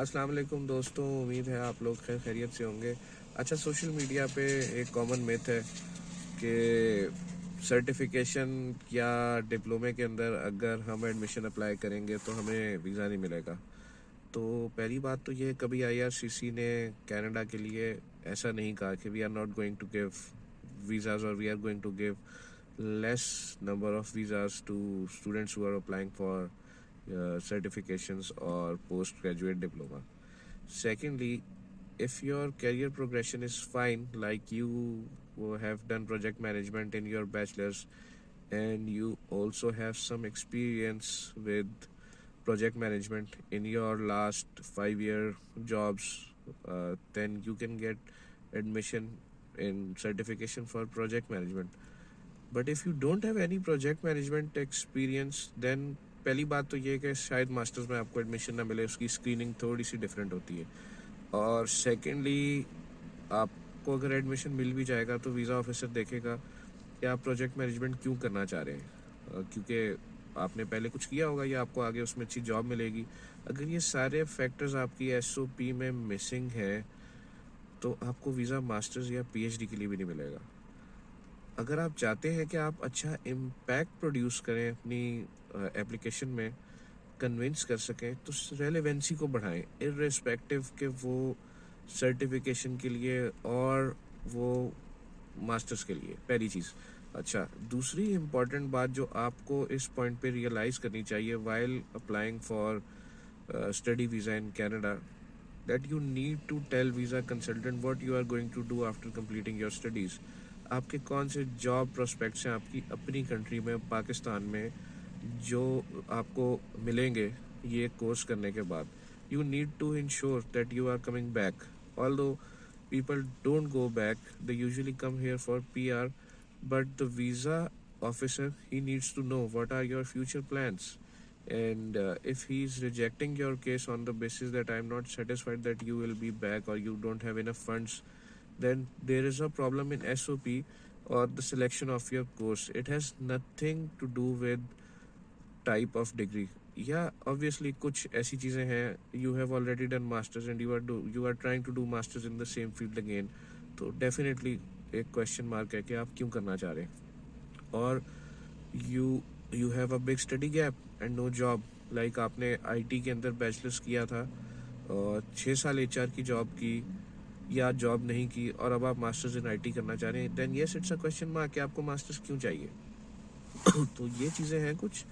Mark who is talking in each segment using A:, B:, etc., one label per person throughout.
A: अस्सलाम वालेकुम दोस्तों, उम्मीद है आप लोग खैर खैरियत से होंगे। अच्छा, सोशल मीडिया पे एक कॉमन मिथ है कि सर्टिफिकेशन या डिप्लोमे के अंदर अगर हम एडमिशन अप्लाई करेंगे तो हमें वीज़ा नहीं मिलेगा। तो पहली बात तो ये, कभी आईआरसीसी ने कनाडा के लिए ऐसा नहीं कहा कि we are not going to give visas और we are going to give less number of visas to students who are applying for certifications or postgraduate diploma. Secondly, if your career progression is fine, like you have done project management in your bachelor's and you also have some experience with project management in your last 5-year jobs, then you can get admission in certification for project management. But if you don't have any project management experience, then पहली बात तो ये है कि शायद masters में आपको admission ना मिले, उसकी स्क्रीनिंग थोड़ी सी डिफरेंट होती है। और सेकेंडली, आपको अगर एडमिशन मिल भी जाएगा तो वीज़ा ऑफिसर देखेगा कि आप प्रोजेक्ट मैनेजमेंट क्यों करना चाह रहे हैं, क्योंकि आपने पहले कुछ किया होगा या आपको आगे उसमें अच्छी जॉब मिलेगी। अगर ये सारे फैक्टर्स आपकी एसओपी में मिसिंग है तो आपको वीज़ा मास्टर्स या पीएचडी के लिए भी नहीं मिलेगा। अगर आप चाहते हैं कि आप अच्छा इम्पैक्ट प्रोड्यूस करें अपनी एप्लीकेशन में, कन्विंस कर सकें, तो रेलेवेंसी को बढ़ाएं इर्रेस्पेक्टिव के वो सर्टिफिकेशन के लिए और वो मास्टर्स के लिए। पहली चीज़। अच्छा, दूसरी इम्पॉर्टेंट बात जो आपको इस पॉइंट पे रियलाइज़ करनी चाहिए while applying for study visa in Canada, that you need to tell visa consultant what you are going to do after completing your studies. आपके कौन से जॉब प्रोस्पेक्ट्स हैं आपकी अपनी कंट्री में, पाकिस्तान में, जो आपको मिलेंगे ये कोर्स करने के बाद। You need to ensure that you are coming back. Although people don't go back, they usually come here for PR, but the visa officer he needs to know what are your future plans. And if he's rejecting your case on the basis that I'm not satisfied that you will be back or you don't have enough funds, then there is a problem in SOP or the selection of your course. It has nothing to do with type of degree. Yeah, obviously कुछ ऐसी चीज़ें हैं, you have already done masters and you are trying to do masters in the same field again, तो definitely एक question mark है कि आप क्यों करना चाह रहे हैं। और you have a big study gap and no job, like आपने आईटी के अंदर बैचलर्स किया था और 6 साल एचआर की जॉब की या जॉब नहीं की और अब आप मास्टर्स इन आईटी करना चाह रहे हैं, then yes it's a question mark कि आपको मास्टर्स क्यों चाहिए। तो ये चीज़ें हैं कुछ।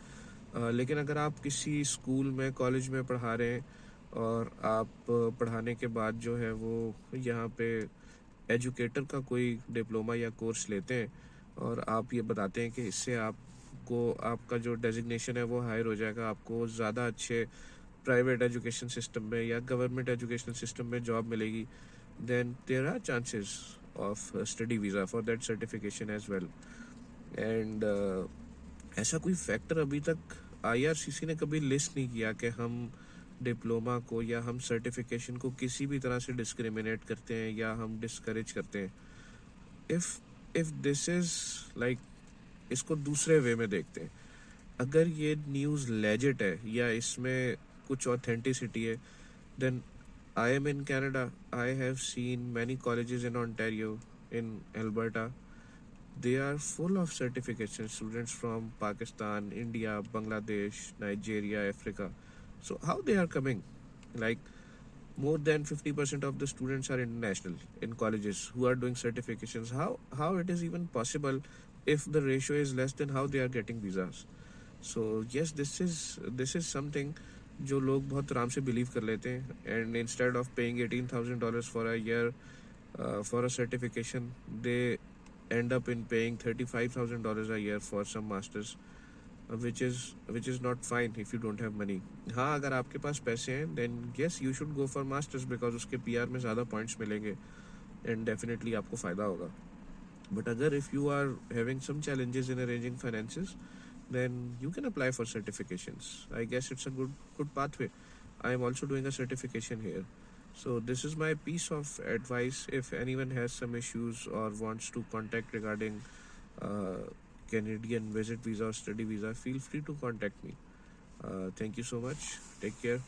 A: लेकिन अगर आप किसी स्कूल में, कॉलेज में पढ़ा रहे हैं और आप पढ़ाने के बाद जो है वो यहाँ पे एजुकेटर का कोई डिप्लोमा या कोर्स लेते हैं और आप ये बताते हैं कि इससे आपको आपका जो डेजिग्नेशन है वो हायर हो जाएगा, आपको ज़्यादा अच्छे प्राइवेट एजुकेशन सिस्टम में या गवर्नमेंट एजुकेशन सिस्टम में जॉब मिलेगी, then there are chances of study visa for that certification as well. And ऐसा कोई फैक्टर अभी तक आईआरसीसी ने कभी लिस्ट नहीं किया कि हम डिप्लोमा को या हम सर्टिफिकेशन को किसी भी तरह से डिस्क्रिमिनेट करते हैं या हम डिस्करेज करते हैं। इफ़ दिस इज़ लाइक, इसको दूसरे वे में देखते हैं, अगर ये न्यूज़ लेजिट है या इसमें कुछ ऑथेंटिसिटी है, then I am in Canada, I have seen many colleges in Ontario, in Alberta, they are full of certification students from Pakistan, India, Bangladesh, Nigeria, Africa. So how they are coming? Like, more than 50% of the students are international in colleges who are doing certifications. How it is even possible if the ratio is less than how they are getting visas? So yes, this is something जो लोग बहुत आराम से believe कर लेते हैं, and instead of paying $18,000 for a year for a certification, they end up in paying $35,000 a year for some masters, which is not fine if you don't have money. हाँ, अगर आपके पास पैसे हैं then yes you should go for masters because उसके PR में ज़्यादा points मिलेंगे and definitely आपको फ़ायदा होगा। But अगर if you are having some challenges in arranging finances, then you can apply for certifications. I guess it's a good pathway. I am also doing a certification here. So this is my piece of advice. If anyone has some issues or wants to contact regarding Canadian visit visa or study visa, feel free to contact me. Thank you so much. Take care.